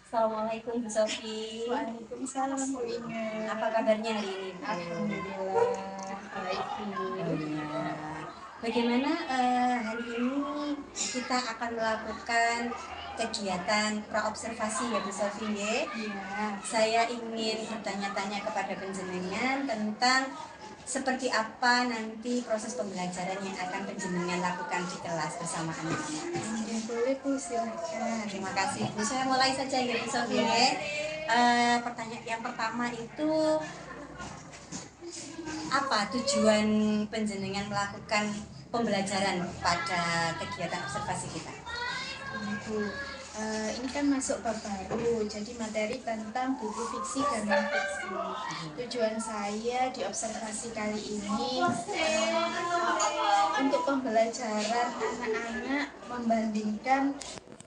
Assalamualaikum Bu Sofi. Waalaikumsalam Bu Inge. Apa kabarnya hari ini? Alhamdulillah baik Bu. Bagaimana hari ini kita akan melakukan kegiatan praobservasi ya Bu Sofi ya? Iya. Saya ingin bertanya-tanya kepada penjenengan tentang seperti apa nanti proses pembelajaran yang akan penjenengan lakukan di kelas bersama anak-anak. Ya, boleh Bu, silakan. Terima kasih Bu. Saya mulai saja ya Bu Sofi ya. Pertanyaan yang pertama itu apa tujuan penjenengan melakukan pembelajaran pada kegiatan observasi kita? Bu, ini kan masuk bab baru, jadi materi tentang buku fiksi dan non-fiksi. Tujuan saya di observasi kali ini untuk pembelajaran anak-anak membandingkan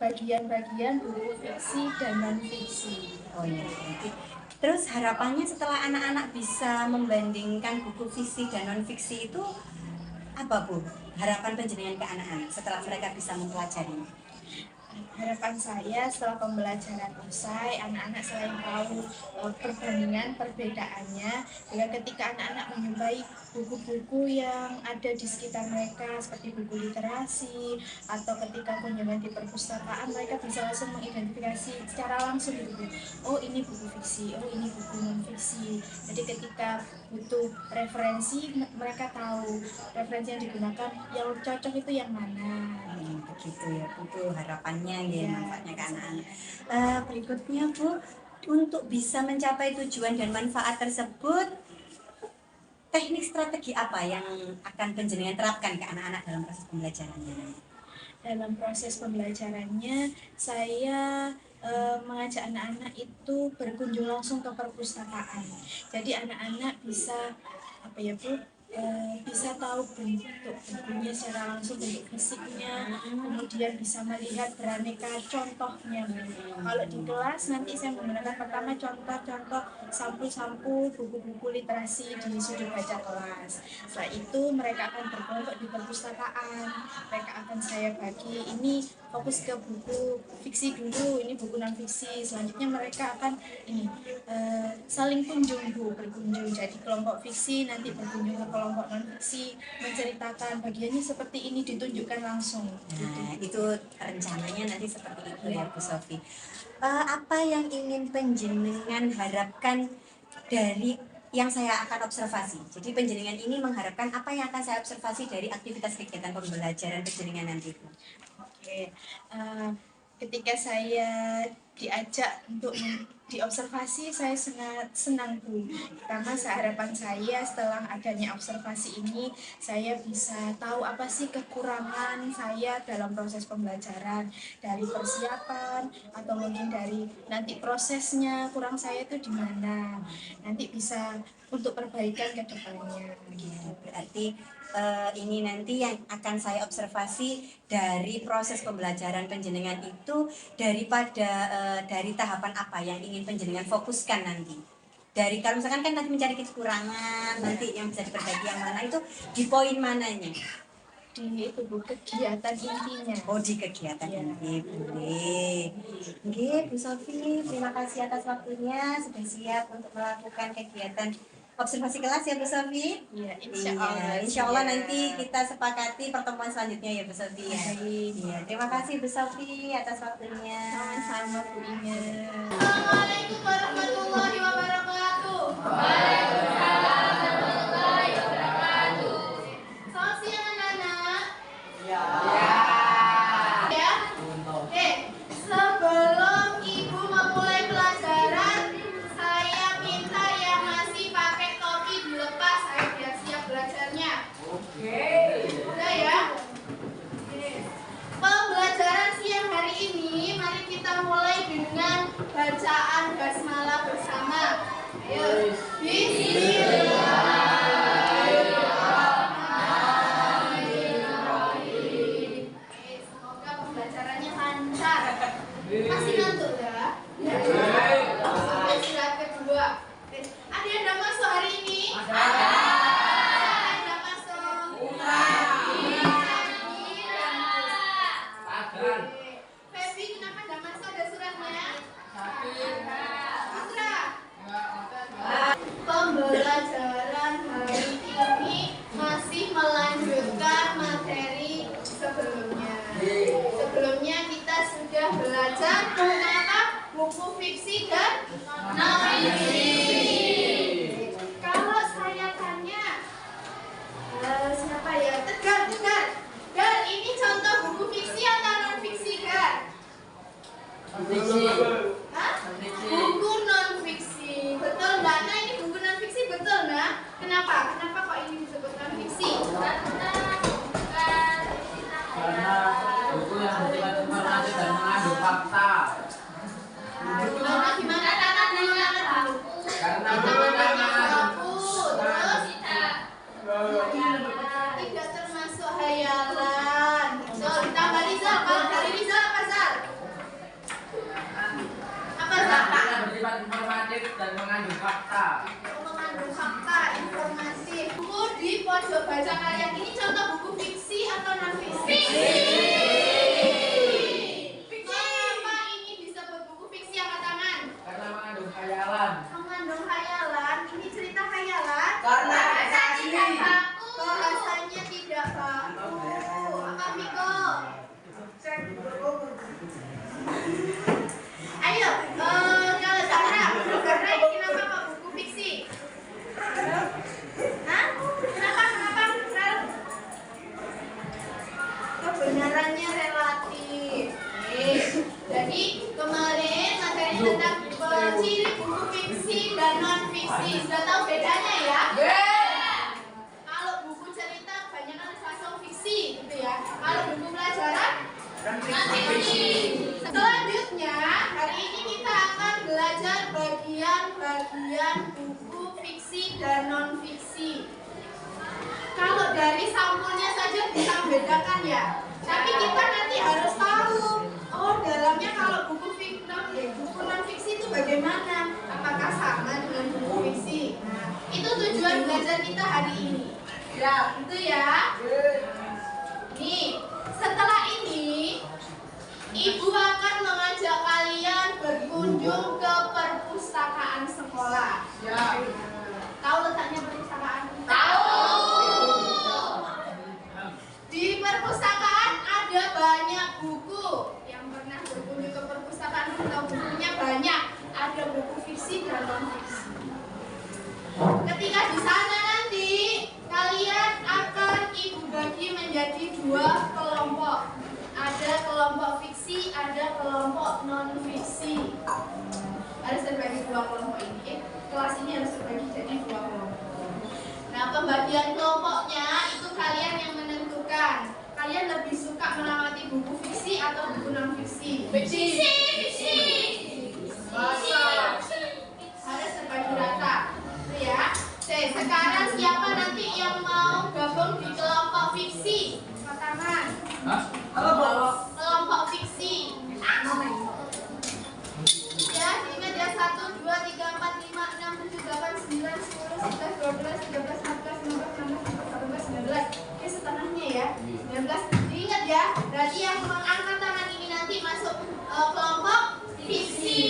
bagian-bagian buku fiksi dan non-fiksi. Oh iya. Terus harapannya setelah anak-anak bisa membandingkan buku fiksi dan non-fiksi itu apa Bu? Harapan penjenengan ke anak-anak setelah mereka bisa mempelajarinya? Harapan saya setelah pembelajaran usai, anak-anak selain tahu perbandingan perbedaannya, dengan ketika anak-anak menyukai buku-buku yang ada di sekitar mereka seperti buku literasi atau ketika kunjungan di perpustakaan, mereka bisa langsung mengidentifikasi secara langsung gitu. Oh ini buku fiksi, oh ini buku non fiksi. Jadi ketika butuh referensi, mereka tahu referensi yang digunakan yang cocok itu yang mana. Begitu ya, itu harapannya ya, manfaatnya ke anak-anak. Berikutnya Bu, untuk bisa mencapai tujuan dan manfaat tersebut, teknik strategi apa yang akan penjenengan terapkan ke anak-anak dalam proses pembelajarannya? Dalam proses pembelajarannya, saya mengajak anak-anak itu berkunjung langsung ke perpustakaan. Jadi anak-anak bisa bisa tahu bentuk bukunya secara langsung, bentuk fisiknya, kemudian bisa melihat beraneka contohnya. Kalau di kelas nanti saya menggunakan pertama contoh-contoh sampul-sampul buku-buku literasi di sudut baca kelas. Setelah itu mereka akan berkelompok di perpustakaan. Mereka akan saya bagi, ini fokus ke buku fiksi dulu, ini buku non fiksi. Selanjutnya mereka akan saling berkunjung. Jadi kelompok fiksi nanti berkunjung ke kelompok non fiksi, menceritakan bagiannya seperti ini, ditunjukkan langsung. Nah, itu rencananya nanti seperti itu ya Bu Sofi. Apa yang ingin penjenengan harapkan dari yang saya akan observasi? Jadi penjenengan ini mengharapkan apa yang akan saya observasi dari aktivitas kegiatan pembelajaran penjenengan nanti Bu? Oke, ketika saya diajak untuk diobservasi, saya sangat senang Bu, karena harapan saya setelah adanya observasi ini, saya bisa tahu apa sih kekurangan saya dalam proses pembelajaran, dari persiapan atau mungkin dari nanti prosesnya kurang saya itu di mana, nanti bisa untuk perbaikan ke depannya. Ya, berarti ini nanti yang akan saya observasi dari proses pembelajaran penjenengan itu daripada dari tahapan apa yang ingin penjenengan fokuskan nanti. Dari kalau misalkan kan nanti mencari kekurangan, nanti yang bisa diperbaiki yang mana itu di poin mananya? Di itu Bu, kegiatan intinya. Oh, di kegiatan ini boleh. Oke, Bu Sofi, terima kasih atas waktunya, sudah siap untuk melakukan kegiatan observasi kelas ya Bu Sofi. Iya, insya Allah nanti kita sepakati pertemuan selanjutnya ya Bu Sofi ya. Iya, terima kasih Bu Sofi atas waktunya. Sama-sama Bu Inge. Assalamualaikum warahmatullahi wabarakatuh. Waalaikumsalam warahmatullahi wabarakatuh. Selamat siang anak-anak. Ya. Oke, sebelum Ibu memulai pelajaran, saya minta yang masih pakai topi dilepas, ayo biar siap belajarnya. Oke. Udah ya. Pembelajaran siang hari ini, mari kita mulai dengan bacaan basmalah bersama. Ayo. Bismillah. belajar mengapa buku fiksi dan non-fiksi. Kalau saya tanya, siapa ya? Tegar. Gar, ini contoh buku fiksi atau non-fiksi, Gar? Fiksi. Hah? Buku non-fiksi. Betul nggak? Nah, ini buku non-fiksi, betul nggak? Kenapa? Kenapa kok ini disebut non-fiksi? Karena buku yang bersifat informasi dan mengandung fakta. Gimana? Karena dulu. Karena buku yang mengandung Terus tidak termasuk hayalan. Betul. Tambah Rizal. Kalau dari Rizal apa, Zal? Apa, Zal? fakta yang bersifat informatif dan mengandung fakta. Mengandung fakta, informasi. Buku di pojok baca kalian ini contoh buku fiksi atau non-fiksi? Kenapa ini disebut buku fiksi, angkat tangan? Karena mengandung khayalan. Mengandung hayalan. Ini cerita hayalan. Karena Bahasanya tidak baku. Apa, Miko? Ayo, kalau Zahra ini kenapa kok buku fiksi? Hah? Kenapa? Rel? Kebenarannya relatif. Jadi kemarin materi tentang ciri buku fiksi dan non fiksi. Sudah tahu bedanya ya? Kalau buku cerita kebanyakan langsung fiksi, gitu ya. Kalau buku pelajaran non-fiksi. Selanjutnya, hari ini kita akan belajar bagian-bagian buku fiksi dan non-fiksi. Kalau dari sampulnya saja bisa membedakan ya. Tapi kita nanti harus tahu, oh dalamnya kalau buku non-fiksi itu bagaimana? Apakah sama dengan buku fiksi? Nah, itu tujuan belajar kita hari ini. Ya, itu ya. Nih, setelah ini Ibu akan mengajak kalian berkunjung ke perpustakaan sekolah. Ya. Tahu letaknya perpustakaan? Tahu. Di perpustakaan ada banyak buku. Yang pernah berkunjung ke perpustakaan tahu bukunya banyak. Ada buku fiksi dan non-fiksi. Ketika di sana nanti kalian akan Ibu bagi menjadi dua kelompok. Ada kelompok fiksi, ada kelompok non-fiksi. Harus terbagi dua kelompok ini. Kelas ini harus terbagi jadi dua kelompok. Nah, pembagian kelompoknya itu kalian yang menentukan. Kalian lebih suka mengamati buku fiksi atau buku non-fiksi? Fiksi. Harus terbagi rata. Itu ya. Oke, sekarang siapa nanti yang mau gabung di kelompok fiksi? Angkat tangan. Kelompok fiksi. Ya, ingat ya 1, 2, 3, 4, 5, 6, 7, 8, 9, 10, 11, 12, 13, 14, 15, 16, 17, 18, 19. Oke, setengahnya ya. 19. Ingat ya, berarti yang mengangkat tangan ini nanti masuk kelompok fiksi.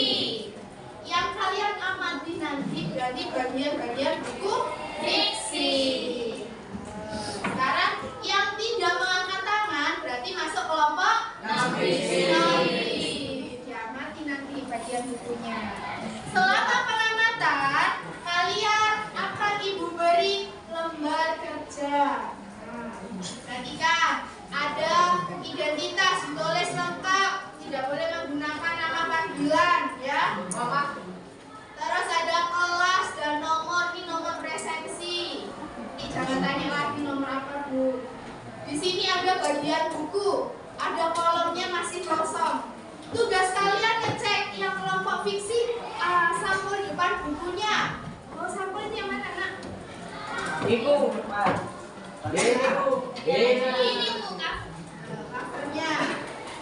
Yang kalian amati nanti berarti bagian-bagian buku fiksi. Sekarang yang tidak mengangkat tangan berarti masuk kelompok non-fiksi. Diamati nanti bagian bukunya. Selama pengamatan, kalian akan Ibu beri lembar kerja. Perhatikan, ada identitas, tulis lengkap, tidak boleh menggunakan nama panggilan, ya. Terus ada kelas dan nomor, ini nomor presensi. Ini jangan tanya lagi nomor apa, Bu. Di sini ada bagian buku, ada kolomnya masih kosong. Tugas kalian ngecek yang kelompok fiksi, sampul depan bukunya. Oh, sampul ini yang mana, Nak? Ibu. Ini Bu, covernya.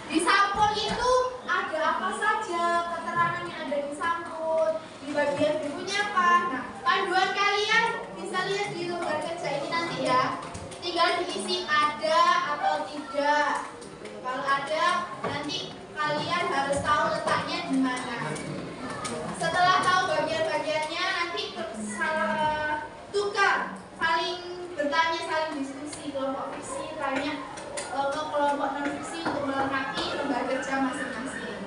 Di sampul itu ada apa saja, keterangan yang ada di sampul. Di bagian bukunya apa? Nah, panduan kalian bisa lihat di lembar kerja ini nanti ya. Tinggal diisi ada atau tidak. Kalau ada, nanti kalian harus tahu letaknya di mana. Setelah tahu bagian-bagiannya, nanti tukar, saling bertanya, saling diskusi. Kelompok fiksi tanya ke kelompok non fiksi untuk melengkapi lembar kerja masing-masing.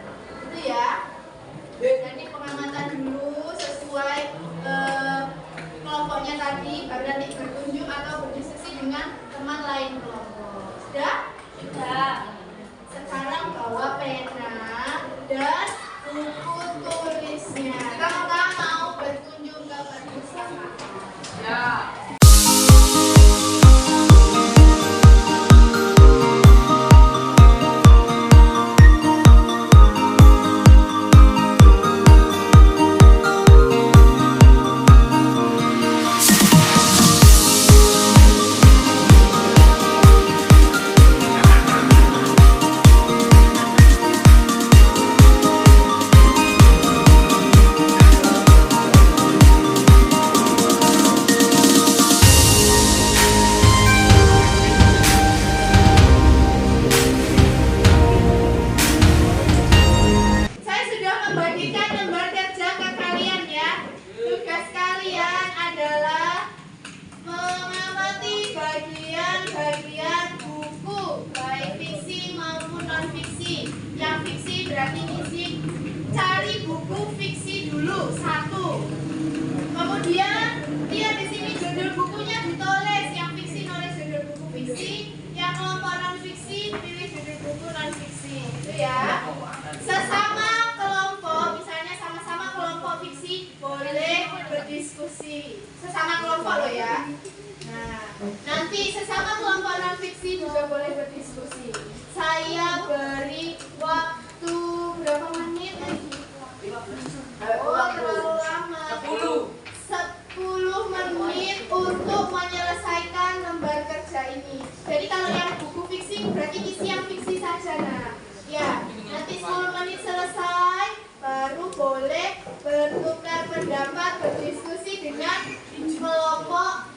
berarti isi yang fiksi saja. Nah, ya, nanti 10 menit selesai, baru boleh bertukar pendapat, berdiskusi dengan kelompok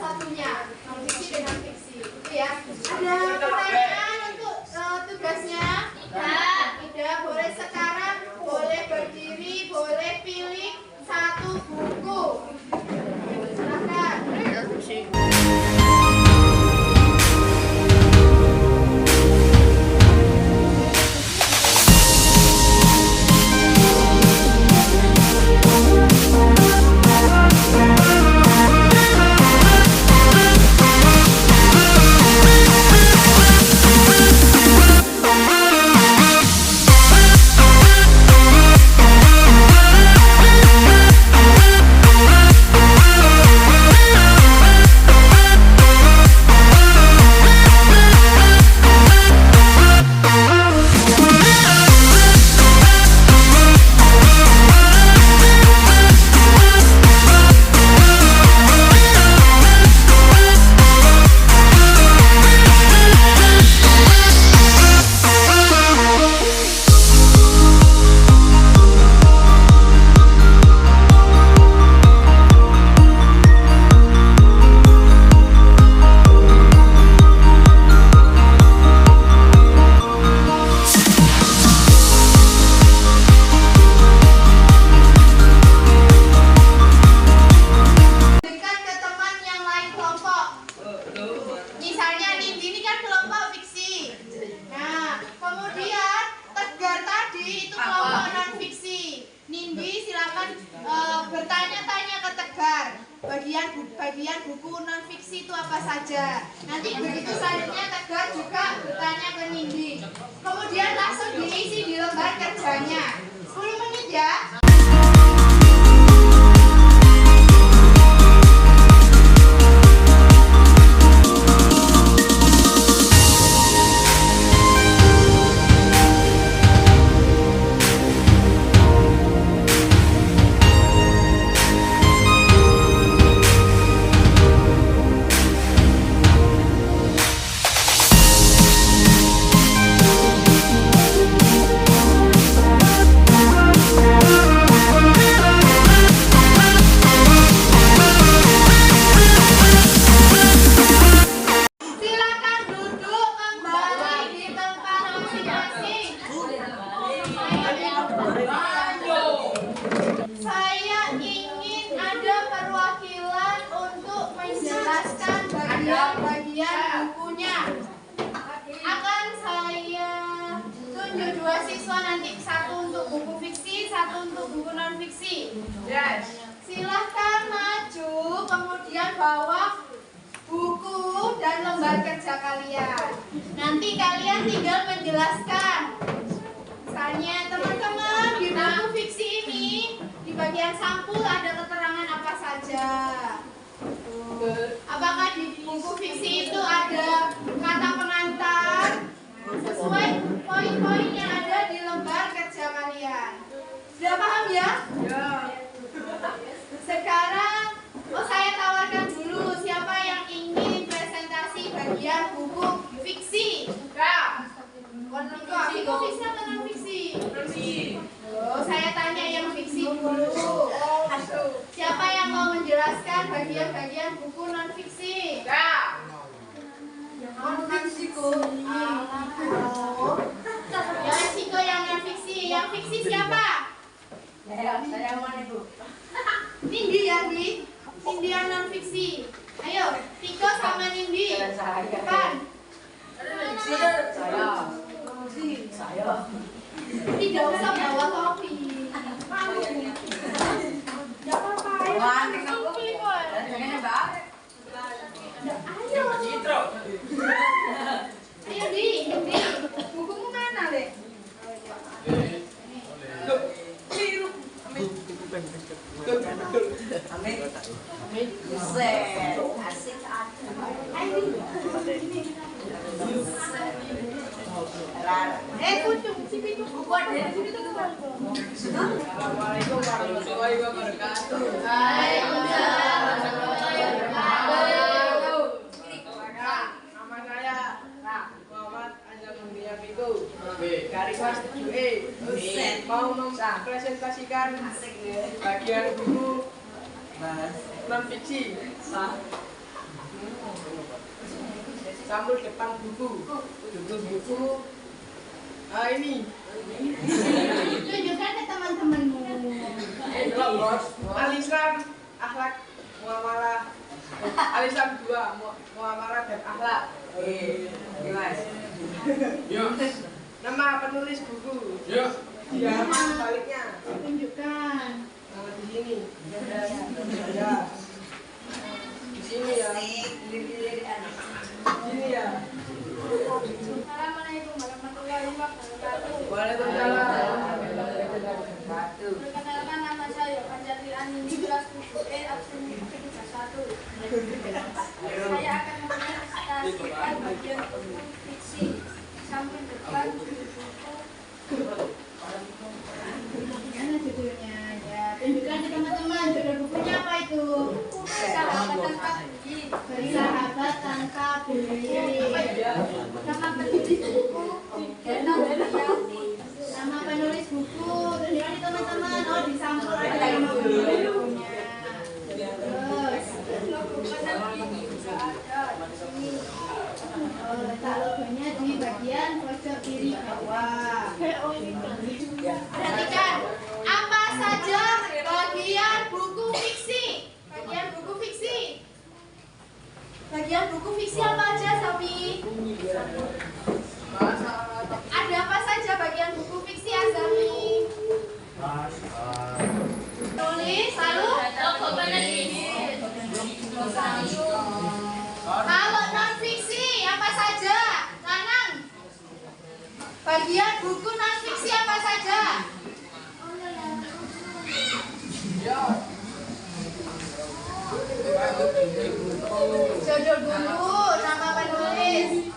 satunya, non fiksi dengan fiksi. Itu ya. Ada pertanyaan untuk tugasnya? Tidak. Boleh sekarang, boleh berdiri, boleh pilih satu buku. Silakan. Berikan ke teman yang lain kelompok. Misalnya Nindi ini kan kelompok fiksi. Nah, kemudian Tegar tadi itu kelompok non fiksi. Nindi silakan bertanya-tanya ke Tegar. Bagian buku non fiksi itu apa saja. Nanti begitu selanjutnya Tegar juga bertanya ke Nindi. Kemudian langsung diisi di lembar kerjanya. 10 menit ya. Silakan duduk kembali di tempat masing-masing. Saya ingin ada perwakilan untuk menjelaskan bagian-bagian bukunya. Akan saya tunjuk 2 siswa nanti, satu untuk buku fiksi, satu untuk buku non fiksi. Silahkan maju, kemudian bawa buku dan lembar kerja kalian. Nanti kalian tinggal menjelaskan. Misalnya teman-teman di buku fiksi ini di bagian sampul ada keterangan apa saja. Apakah di buku fiksi itu ada kata pengantar sesuai poin-poin yang ada di lembar kerja kalian? Sudah paham ya? Sekarang saya tawarkan dulu siapa yang ingin presentasi bagian buku fiksi. Buku fiksi atau non fiksi? Saya tanya yang fiksi dulu. Siapa yang mau menjelaskan bagian-bagian buku non fiksi? Non fiksi. Yang resiko yang non fiksi. Yang fiksi siapa? Saya mana Bu? Nindi ya, Nindi. Nindi yang non fiksi. Ayo, Tiko sama Nindi. Depan. Saya. Tidak usah bawa topi. Malu. Tidak apa-apa. Ayo. Pilih, Boy. Ayo. Ayo, Nindi. Bukumu mana, Le? Kucing, si pincuk buat dari sini tuh Assalamualaikum warahmatullahi wabarakatuh. Waalaikumsalam warahmatullahi wabarakatuh. Nama saya Muhammad kelas 7E mau mempresentasikan bagian buku non fiksi. Sampul depan buku. Judul buku ini. Tunjukkan ke teman-temanmu. Al-Islam, akhlak, muamalah. Al-Islam 2, muamalah dan akhlak. Mas. Yuk. Nama penulis buku. Yuk. Di halaman baliknya. Tunjukkan. Di sini. Ya. Di sini ya. Di sini ya. Assalamualaikum warahmatullahi wabarakatuh. Waalaikumsalam. Perkenalkan nama saya Panjati Anini kelas 7E absen 31. Saya akan mempresentasikan bagian buku fiksi samping depan buku. Gimana judulnya? Ya, tunjukkan ke teman-teman. Judul bukunya apa itu? Sahabat tanpa biji. Sahabat tanpa biji. Nama penulis buku. Nama penulis buku. Tunjukkan ke teman-teman. Oh, di sampul ada nama bukunya. Terus logo penerbit juga ada di sini. Oh, letak logonya di bagian pojok kiri bawah. Perhatikan, apa saja bagian buku fiksi? Bagian buku fiksi. Bagian buku fiksi apa aja, Sapi? Ada apa saja bagian buku fiksi, Azami? Tulis, lalu logo penerbit. Kalau non fiksi apa saja? Lanang. Bagian buku non fiksi apa saja? Judul buku, nama penulis.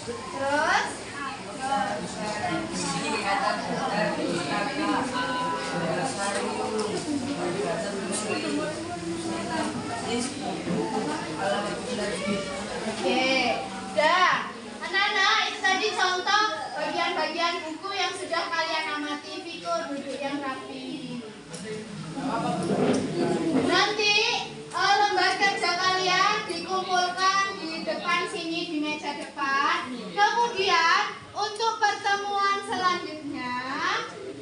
Terus? Oke, dah. Anak-anak, itu tadi contoh bagian-bagian buku yang sudah kalian amati. Viko, duduk yang rapi. Nanti lembar kerja kalian dikumpulkan di depan sini, di meja depan. Kemudian untuk pertemuan selanjutnya,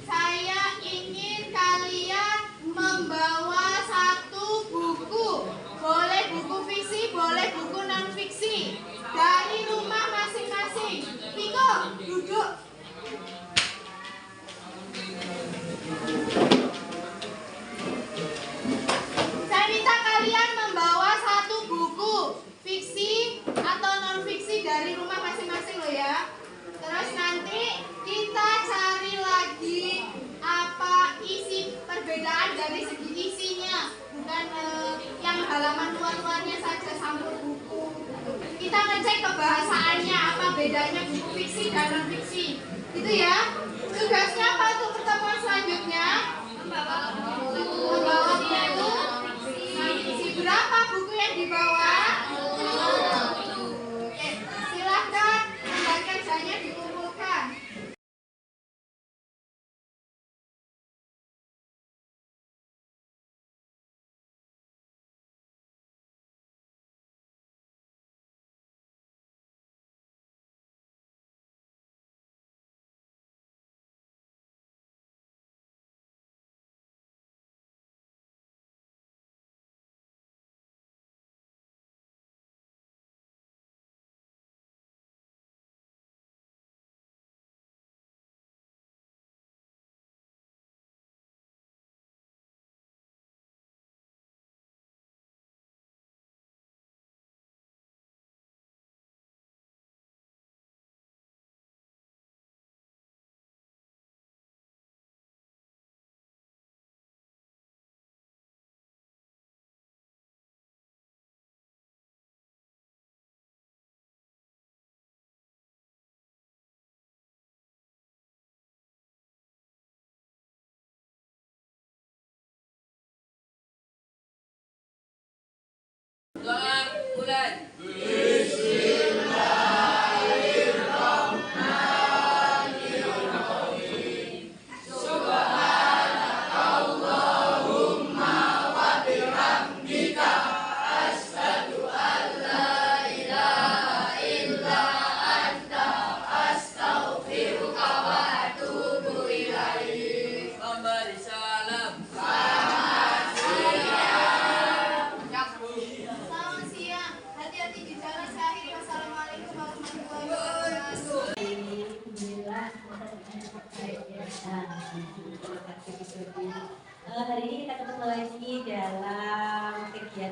saya ingin kalian membawa satu buku. Boleh buku fiksi, boleh buku non fiksi, dari rumah masing-masing. Viko, duduk. Saya minta kalian membawa satu buku fiksi atau non fiksi dari rumah masing-masing loh ya. Terus nanti kita cari lagi apa isi perbedaan dari segi isinya, bukan yang halaman luar-luarnya saja sampul buku. Kita ngecek kebahasaannya apa bedanya buku fiksi dan non fiksi. Itu ya. Tugasnya apa untuk pertemuan selanjutnya? Membawa buku. Isi berapa buku yang dibawa? Oke, silahkan lembar kerjanya dikumpulkan.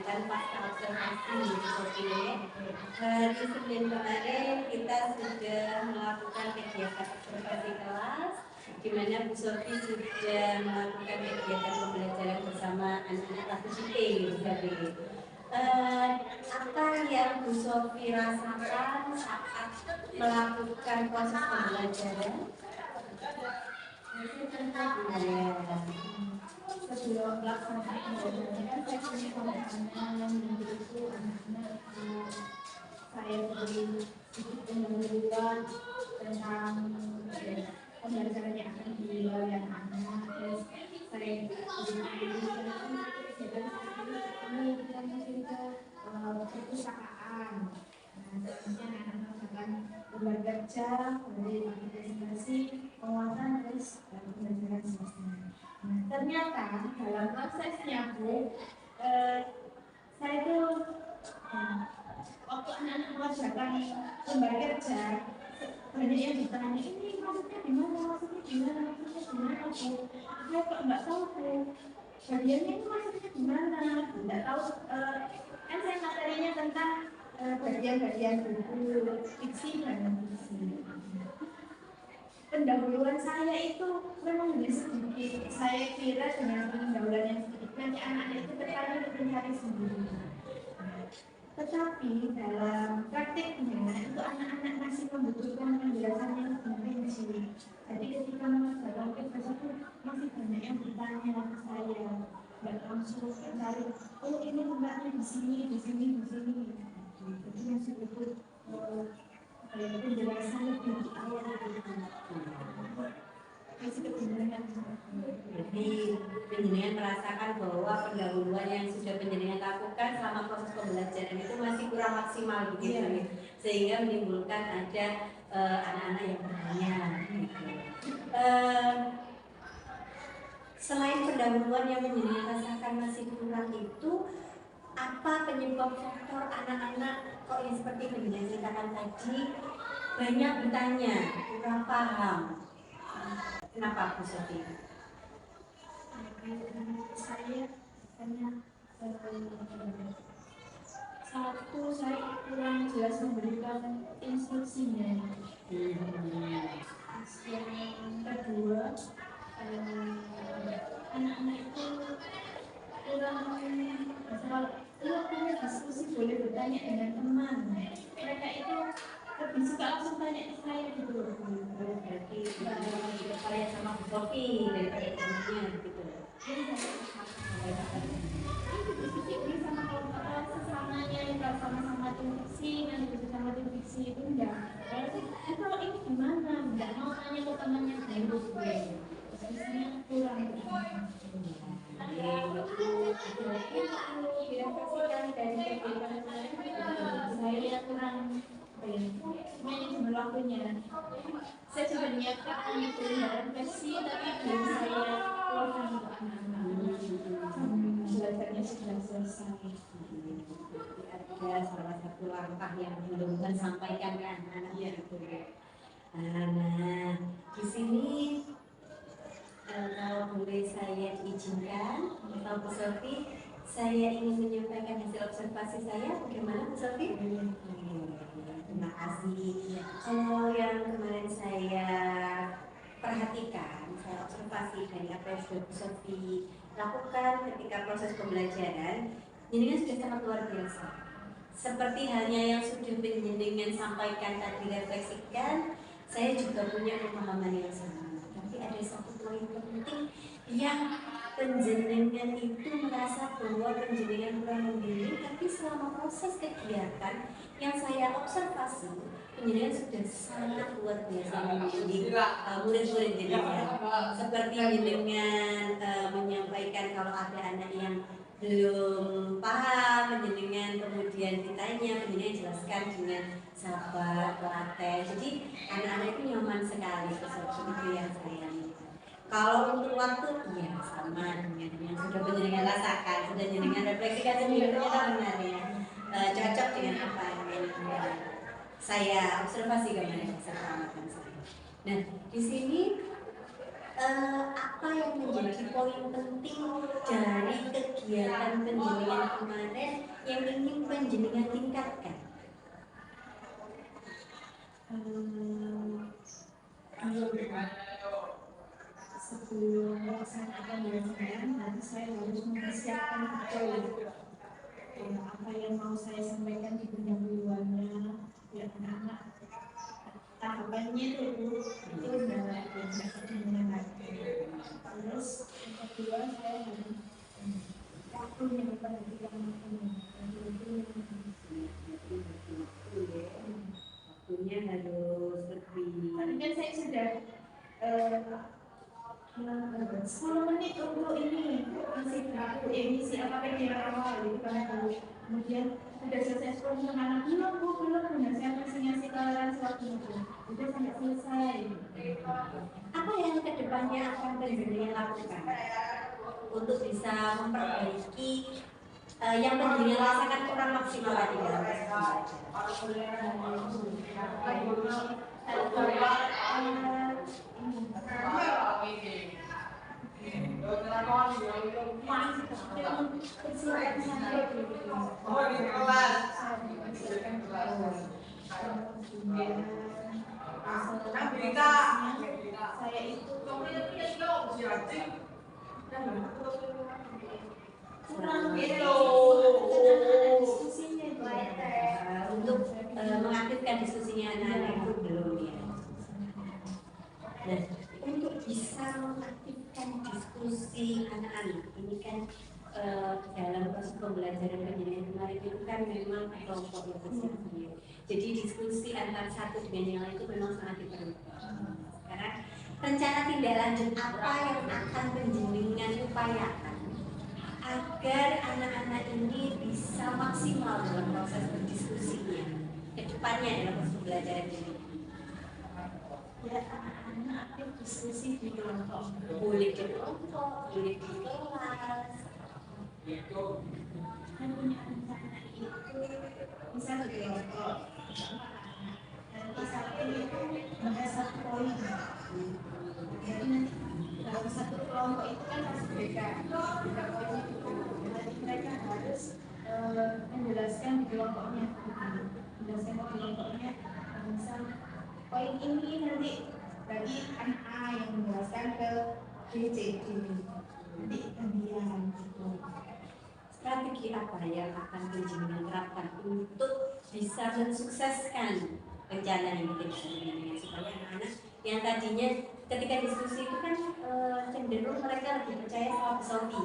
kegiatan pasca observasi. Oke, hari Senin kemarin kita sudah melakukan kegiatan observasi kelas, di mana Bu Sofi sudah melakukan kegiatan pembelajaran bersama anak-anak kelas C, Bu Sofi. Apa yang Bu Sofi rasakan saat melakukan proses pembelajaran? Sebelum pelaksanaan pembelajaran saya punya pemahaman menurutku anak-anak saya beri sedikit pengetahuan tentang pembelajaran yang akan dilalui anak-anak. Terus saya ini kita masih ke perpustakaan. Selanjutnya anak-anak akan bekerja, kemudian presentasi, penguatan, terus pembelajaran selesai. Nah, ternyata dalam prosesnya Bu, saya itu waktu anak-anak mengerjakan lembar kerja, banyak yang ditanya, ini maksudnya gimana, maksudnya gimana, maksudnya gimana Bu? Saya kok nggak tahu Bu, bagiannya itu maksudnya gimana, nggak tahu. Kan saya materinya tentang bagian-bagian buku, fiksi dan fiksi. Pendahuluan saya itu memang lebih sedikit. Saya kira dengan pendahuluan yang sedikit nanti anak-anak itu bertanya untuk mencari sendiri. Tetapi dalam prakteknya itu anak-anak masih membutuhkan penjelasan yang lebih rinci. Jadi ketika mengerjakan tugas itu masih banyak yang bertanya ke saya, nggak langsung mencari. Oh ini tempatnya di sini, di sini, di sini. Jadi masih butuh penjelasan lebih di awal itu. Jadi penjenengan merasakan bahwa pendahuluan yang sudah penjenengan lakukan selama proses pembelajaran itu masih kurang maksimal begitu, ya. Sehingga menimbulkan ada anak-anak yang bertanya. Gitu. Selain pendahuluan yang penjenengan rasakan masih kurang itu, apa penyebab faktor anak-anak kok yang seperti penjenengan ceritakan tadi banyak bertanya, kurang paham? Kenapa Bu Sofi? Saya hanya satu, saya kurang jelas memberikan instruksinya. Yang kedua, anak-anak itu kurang kalau punya diskusi boleh bertanya dengan teman. Mereka itu lebih suka langsung tanya ke saya gitu. Berarti berkarya sama Bu Sofi daripada temannya gitu. Ini sama kalau sesamanya kalau sama-sama tim fiksi, nanti bersama tim fiksi itu enggak. Kalau ini gimana? Enggak mau tanya ke temannya dulu. Biasanya kurang. Direfleksikan dari kegiatan saya kurang manajemen waktunya. Saya sudah menyiapkan refleksi, tapi belum saya keluarkan untuk anak-anak. Belajarnya sudah selesai. Ada salah satu langkah yang belum tersampaikan ke anak-anak itu. Nah, di sini kalau boleh saya diizinkan, Pak Bu Sofi, saya ingin menyampaikan hasil observasi saya. Bagaimana Bu Sofi? Terima kasih. Kalau yang kemarin saya perhatikan, saya observasi dari apa yang sudah Bu Sofi lakukan ketika proses pembelajaran, ini sudah sangat luar biasa. Seperti halnya yang sudah penjenengan sampaikan tadi, refleksikan, saya juga punya pemahaman yang sama. Tapi ada satu poin penting yang penjenengan itu merasa bahwa penjenengan kurang membimbing, tapi selama proses kegiatan yang saya observasi, penjenengan sudah sangat luar biasa membimbing murid-murid jenengan. Seperti jenengan menyampaikan kalau ada anak yang belum paham, penjenengan kemudian ditanya, penjenengan jelaskan dengan sabar, telaten. Jadi anak-anak itu nyaman sekali, seperti itu yang saya lihat. Kalau untuk waktu, ya sama dengan yang sudah penjenengan rasakan, sudah jenengan refleksikan sendiri, ternyata benar ya, cocok dengan apa yang saya observasi kemarin bersama saya. Nah, di sini apa yang menjadi poin penting dari kegiatan penjenengan kemarin yang ingin penjenengan tingkatkan? Sebelum melaksanakan belajaran, nanti saya harus mempersiapkan betul apa yang mau saya sampaikan di pendahuluannya biar anak-anak tahapannya itu udah mendengarkan. Terus yang kedua saya harus waktunya memperhatikan Waktunya harus lebih. tadi kan saya sudah 10 menit untuk ini misi apa yang awal itu kan kemudian sudah selesai 10 menit anak belum saya masih ngasih kalian sewaktu itu udah sampai selesai. Apa yang kedepannya akan penjenengan lakukan untuk bisa memperbaiki yang penjenengan rasakan kurang maksimal tadi dalam proses Saya itu untuk mengaktifkan diskusinya anak-anak itu belum ya. Nah, untuk bisa mengaktifkan diskusi anak-anak ini kan dalam proses pembelajaran pendidikan kemarin itu kan memang kelompok ya. Jadi diskusi antara satu dengan yang lain itu memang sangat diperlukan. Sekarang rencana tindak lanjut apa yang akan penjenengan upayakan agar anak-anak ini bisa maksimal dalam proses berdiskusinya ke depannya dalam proses pembelajaran ini? ya anak-anak aktif diskusi di kelompok. Boleh di kelompok, boleh di kelas. Kan punya anak-anak itu bisa di kelompok. Nanti satu itu ada satu poin. Jadi nanti dalam satu kelompok itu kan harus beda poinnya itu. Nanti mereka harus menjelaskan di kelompoknya. Menjelaskan di kelompoknya. Misal poin ini nanti bagi anak A yang menjelaskan ke B, C, D. Nanti gantian gitu. Strategi apa yang akan penjenengan terapkan untuk bisa mensukseskan rencana yang kita supaya anak-anak yang tadinya ketika diskusi itu kan cenderung mereka lebih percaya sama Sofi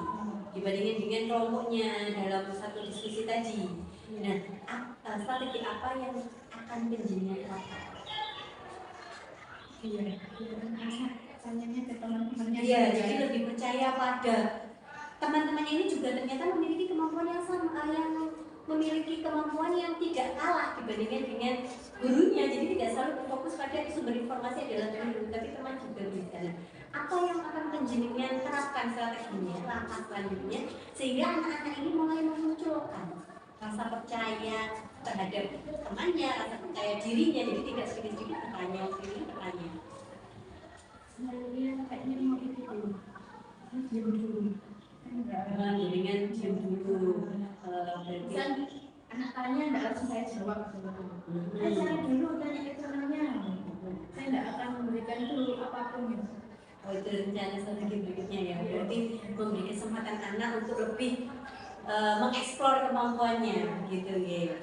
dibandingkan dengan kelompoknya dalam satu diskusi tadi. Nah, strategi apa yang akan penjenengan terapkan? Iya, tanyanya ke teman-temannya. Iya, jadi lebih percaya pada teman-temannya ini juga ternyata memiliki kemampuan yang sama, yang memiliki kemampuan yang tidak kalah dibandingkan dengan gurunya. Jadi tidak selalu berfokus pada sumber informasi adalah guru, tapi teman juga bisa. Apa yang akan penjenengan terapkan strateginya, langkah selanjutnya, sehingga anak-anak ini mulai memunculkan rasa percaya terhadap temannya, rasa percaya dirinya, jadi tidak sedikit-sedikit bertanya. Sebenarnya kayaknya mau itu dulu. Diam dulu. Dengan diam dulu. Misal anak tanya tidak langsung saya jawab. Saya dulu tanya ke temannya. Saya tidak akan memberikan dulu apapun gitu. Oh, itu rencana strategi berikutnya ya. Berarti memberi kesempatan anak untuk lebih mengeksplor kemampuannya, gitu ya.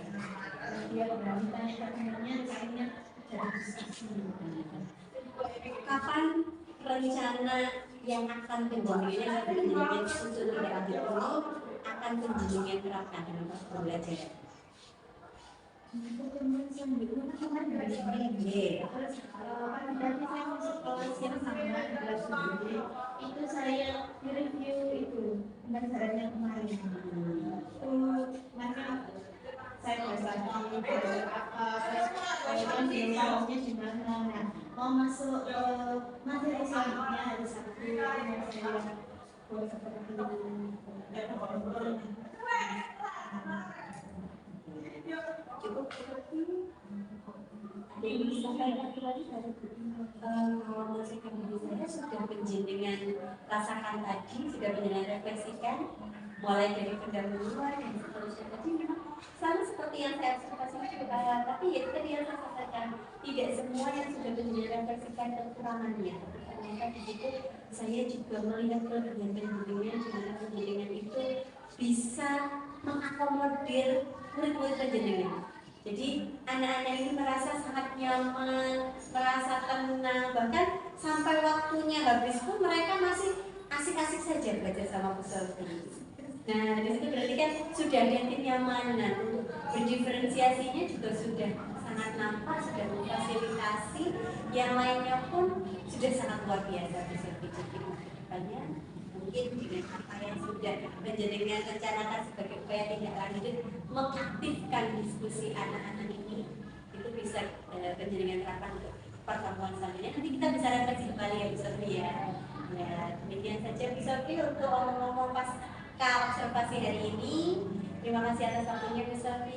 Dia berani tanya ke temannya, kayaknya jadi diskusi. Kapan rencana yang akan penjenengan susun tidak lanjut ini akan penjenengan terapkan dalam proses pembelajaran? Pertemuan selanjutnya kan dari sini. Terus tadi saya masuk kelas yang sama kelas 7. Itu saya review itu pembelajarannya kemarin. Makanya saya bahas lagi apa terus dialognya di mana. Nah, mau masuk materi selanjutnya hari Sabtu saya buat seperti Cukup. Ada yang bisa saya lagi dari kalau saya kan bisa sudah penjenengan rasakan tadi, sudah penjenengan refleksikan, mulai dari pendahuluan dan seterusnya. Jadi memang sama seperti yang saya observasi juga, tapi ya tadi yang saya sampaikan, tidak semua yang sudah penjenengan refleksikan kekurangannya. Ternyata di situ saya juga melihat kelebihan penjenengan, di mana penjenengan itu bisa mengakomodir murid-murid penjenengan. Jadi anak-anak ini merasa sangat nyaman, merasa tenang, bahkan sampai waktunya habis pun mereka masih asik-asik saja belajar sama Bu Selvi. Nah, di situ berarti kan sudah ada kenyamanan, untuk berdiferensiasinya juga sudah sangat nampak, sudah memfasilitasi, yang lainnya pun sudah sangat luar biasa Bu Selvi. Jadi kedepannya mungkin dengan apa yang sudah penjenengan rencanakan sebagai upaya tindak lanjut mengaktifkan diskusi anak-anak ini, itu bisa penjenengan terapkan untuk pertemuan selanjutnya. Nanti kita bisa refleksi kembali ya Bu Selvi ya. Ya, demikian saja Bu Selvi untuk ngomong-ngomong pas observasi hari ini. Terima kasih atas waktunya Bu Selvi.